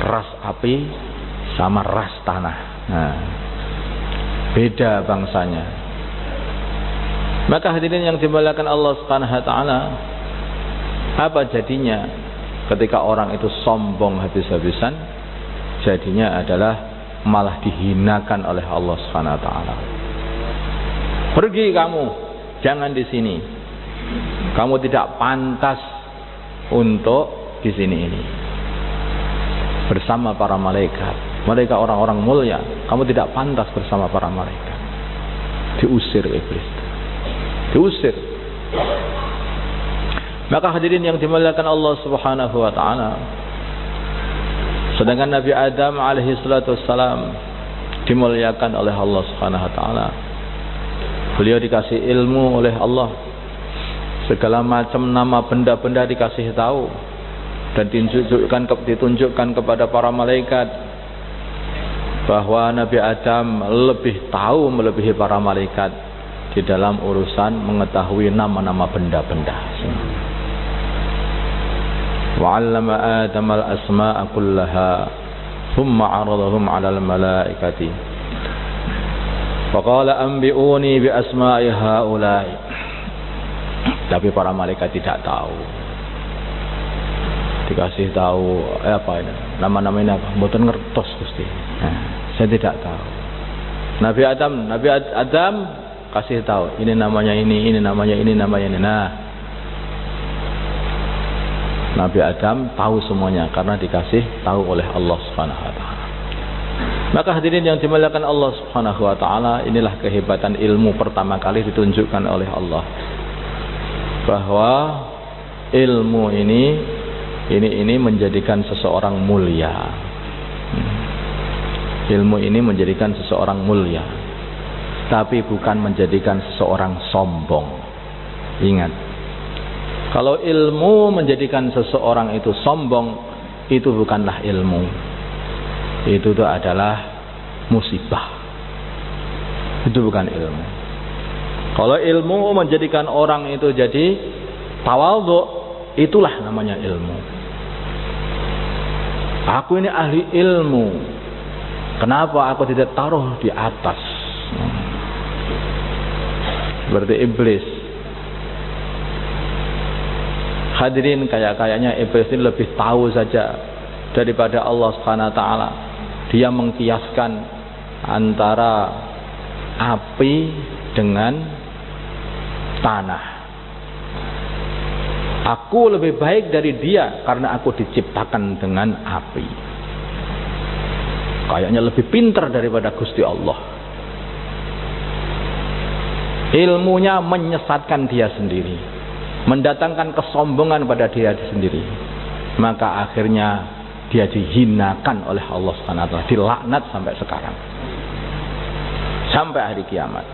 ras api sama ras tanah. Nah, beda bangsanya. Maka hadirin yang dimuliakan Allah Subhanahu wa taala, apa jadinya ketika orang itu sombong habis-habisan? Jadinya adalah malah dihinakan oleh Allah Subhanahu wa taala. Pergi kamu, jangan di sini. Kamu tidak pantas untuk di sini ini. Bersama para malaikat. Mereka orang-orang mulia. Kamu tidak pantas bersama para malaikat. Diusir iblis. Diusir. Maka hadirin yang dimuliakan Allah Subhanahu wa taala, sedangkan Nabi Adam alaihi salatu wassalam dimuliakan oleh Allah Subhanahu wa taala. Beliau dikasih ilmu oleh Allah. Segala macam nama benda-benda dikasih tahu dan ditunjukkan kepada para malaikat bahwa Nabi Adam lebih tahu melebihi para malaikat di dalam urusan mengetahui nama-nama benda-benda. Wa'allama Adam al-asma'a kullaha thumma 'aradahum 'alal malaikati faqala anbi'uni bi asma'i haula'i. Tapi para malaikat tidak tahu. Dikasih tahu apa ini? Nama-nama ini apa? Mboten ngertos Gusti. Saya tidak tahu. Nabi Adam kasih tahu, ini namanya ini namanya ini namanya ini. Nah, Nabi Adam tahu semuanya karena dikasih tahu oleh Allah Subhanahu wa taala. Maka hadirin yang dimuliakan Allah Subhanahu wa taala, inilah kehebatan ilmu pertama kali ditunjukkan oleh Allah. Bahwa ilmu ini menjadikan seseorang mulia. Ilmu ini menjadikan seseorang mulia, tapi bukan menjadikan seseorang sombong. Ingat, kalau ilmu menjadikan seseorang itu sombong, itu bukanlah ilmu. Itu adalah musibah. Itu bukan ilmu. Kalau ilmu menjadikan orang itu jadi tawadhu, itulah namanya ilmu. Aku ini ahli ilmu. Kenapa aku tidak taruh di atas? Berarti iblis. Hadirin, kayaknya iblis ini lebih tahu saja daripada Allah Subhanahu wa taala. Dia mengkiaskan antara api dengan tanah. Aku lebih baik dari dia karena aku diciptakan dengan api. Kayaknya lebih pintar daripada Gusti Allah. Ilmunya menyesatkan dia sendiri, mendatangkan kesombongan pada dia sendiri. Maka akhirnya dia dihinakan oleh Allah Subhanahu wa taala, dilaknat sampai sekarang, sampai hari kiamat.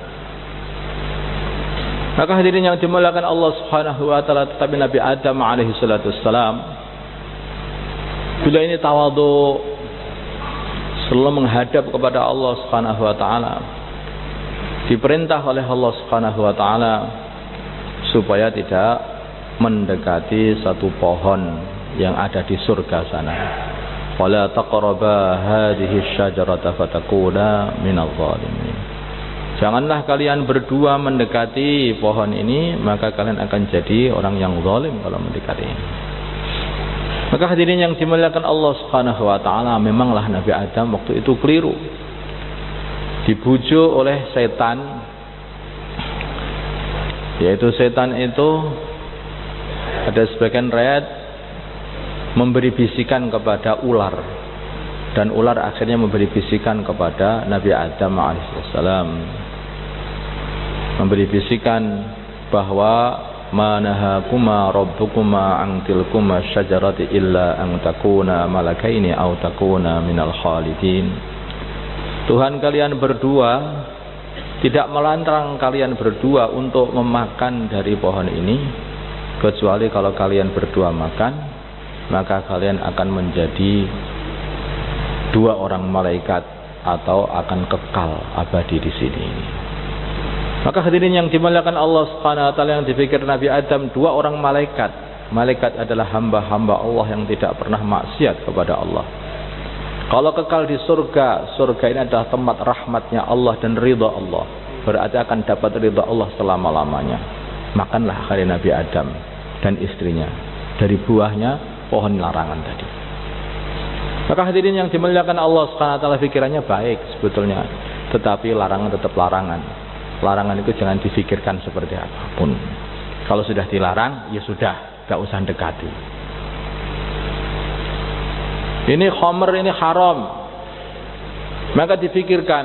Maka hadirin yang dimuliakan Allah Subhanahu wa taala, tetapi Nabi Adam alaihi salatu wassalam, bila ini tawadhu, selalu menghadap kepada Allah Subhanahu wa taala, diperintah oleh Allah Subhanahu wa taala supaya tidak mendekati satu pohon yang ada di surga sana. Wala taqraba hadhihi syajarata fatakuna minadh dhalimin. Janganlah kalian berdua mendekati pohon ini, maka kalian akan jadi orang yang zalim kalau mendekati ini. Maka hadirin yang dimuliakan Allah Subhanahu wa taala, memanglah Nabi Adam waktu itu keliru. Dibujuk oleh setan. Yaitu setan itu ada sebagian riwayat memberi bisikan kepada ular, dan ular akhirnya memberi bisikan kepada Nabi Adam alaihissalam, memberi bisikan bahwa manahakuma rabbukuma an tilkuma syajarati illa an takuna malakaini aw takuna minal khalidin. Tuhan kalian berdua tidak melarang kalian berdua untuk memakan dari pohon ini, kecuali kalau kalian berdua makan, maka kalian akan menjadi dua orang malaikat atau akan kekal abadi di sini. Maka hadirin yang dimuliakan Allah Subhanahu wa taala, yang dipikir Nabi Adam dua orang malaikat. Malaikat adalah hamba-hamba Allah yang tidak pernah maksiat kepada Allah. Kalau kekal di surga, surga ini adalah tempat rahmatnya Allah dan ridha Allah. Berarti akan dapat ridha Allah selama-lamanya. Makanlah kali Nabi Adam dan istrinya dari buahnya pohon larangan tadi. Maka hadirin yang dimuliakan Allah Subhanahu wa taala, pikirannya baik sebetulnya, tetapi larangan tetap larangan. Larangan itu jangan difikirkan seperti apapun. Kalau sudah dilarang, ya sudah, gak usah dekati. Ini khamr, ini haram. Maka difikirkan,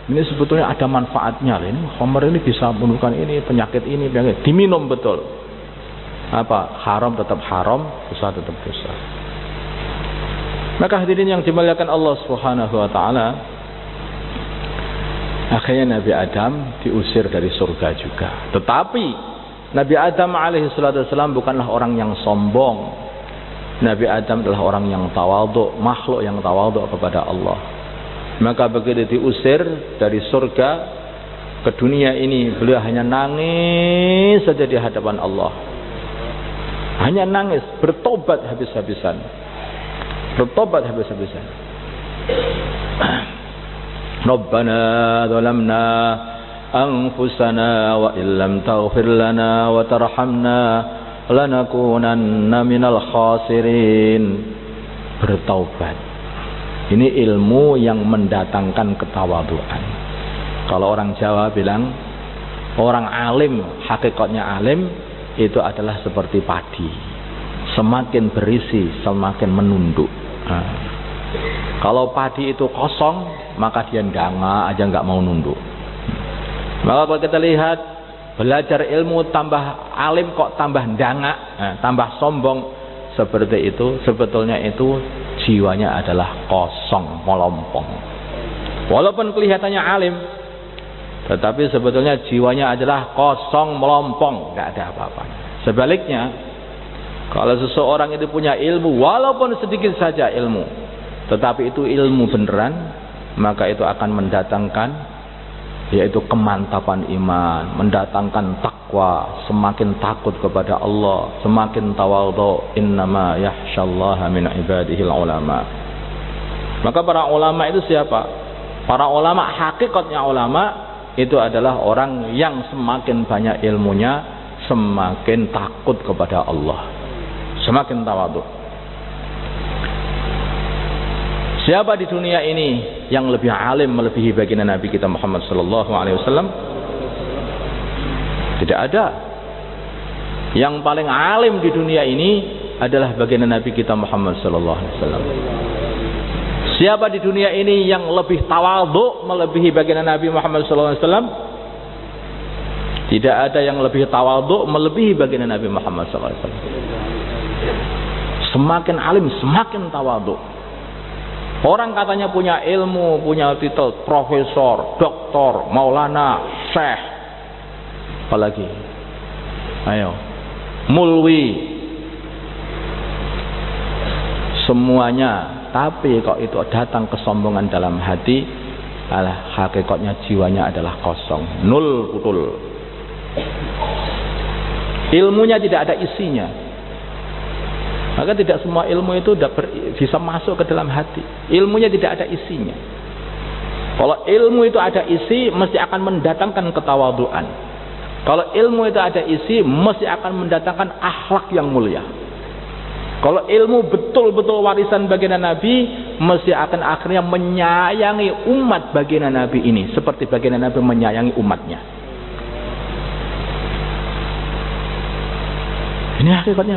ini sebetulnya ada manfaatnya. Ini khamr ini bisa membunuhkan ini, penyakit ini, penyakit. Diminum betul. Apa? Haram tetap haram, dosa tetap dosa. Maka hadirin yang dimuliakan Allah Subhanahu wa taala, akhirnya Nabi Adam diusir dari surga juga. Tetapi Nabi Adam alaihissalam bukanlah orang yang sombong. Nabi Adam adalah orang yang tawadhu, makhluk yang tawadhu kepada Allah. Maka begitu diusir dari surga ke dunia ini, beliau hanya nangis saja di hadapan Allah. Hanya nangis, bertobat habis-habisan. Bertobat habis-habisan. Rabbana zalamna anfusana wa illam taghfir lana wa tarhamna lanakunanna minal khasirin. Bertaubat. Ini ilmu yang mendatangkan ketawaduan. Kalau orang Jawa bilang, orang alim, hakikatnya alim itu adalah seperti padi. Semakin berisi, semakin menunduk. Kalau padi itu kosong, maka dia ndanga aja nggak mau nunduk. Maka kalau kita lihat, belajar ilmu tambah alim kok tambah ndanga, tambah sombong, seperti itu, sebetulnya itu jiwanya adalah kosong, melompong. Walaupun kelihatannya alim, tetapi sebetulnya jiwanya adalah kosong, melompong, nggak ada apa-apanya. Sebaliknya, kalau seseorang itu punya ilmu, walaupun sedikit saja ilmu, tetapi itu ilmu beneran, maka itu akan mendatangkan yaitu kemantapan iman, mendatangkan takwa, semakin takut kepada Allah, semakin tawadhu. Innama yakhsyallaha min ibadihil ulama. Maka para ulama itu siapa? Para ulama, hakikatnya ulama itu adalah orang yang semakin banyak ilmunya, semakin takut kepada Allah, semakin tawadhu. Siapa di dunia ini yang lebih alim melebihi baginda Nabi kita Muhammad sallallahu alaihi wasallam? Tidak ada. Yang paling alim di dunia ini adalah baginda Nabi kita Muhammad sallallahu alaihi wasallam. Siapa di dunia ini yang lebih tawadhu melebihi baginda Nabi Muhammad sallallahu alaihi wasallam? Tidak ada yang lebih tawadhu melebihi baginda Nabi Muhammad sallallahu alaihi wasallam. Semakin alim, semakin tawadhu. Orang katanya punya ilmu, punya titel profesor, doktor, maulana, syekh, apalagi, ayo, mulwi, semuanya. Tapi kok itu datang kesombongan dalam hati, alah, hakikatnya jiwanya adalah kosong, nul putul. Ilmunya tidak ada isinya. Maka tidak semua ilmu itu bisa masuk ke dalam hati. Ilmunya tidak ada isinya. Kalau ilmu itu ada isi, mesti akan mendatangkan ketawaduan. Kalau ilmu itu ada isi, mesti akan mendatangkan akhlak yang mulia. Kalau ilmu betul-betul warisan baginda Nabi, mesti akan akhirnya menyayangi umat baginda Nabi ini, seperti baginda Nabi menyayangi umatnya. Ini hakikatnya.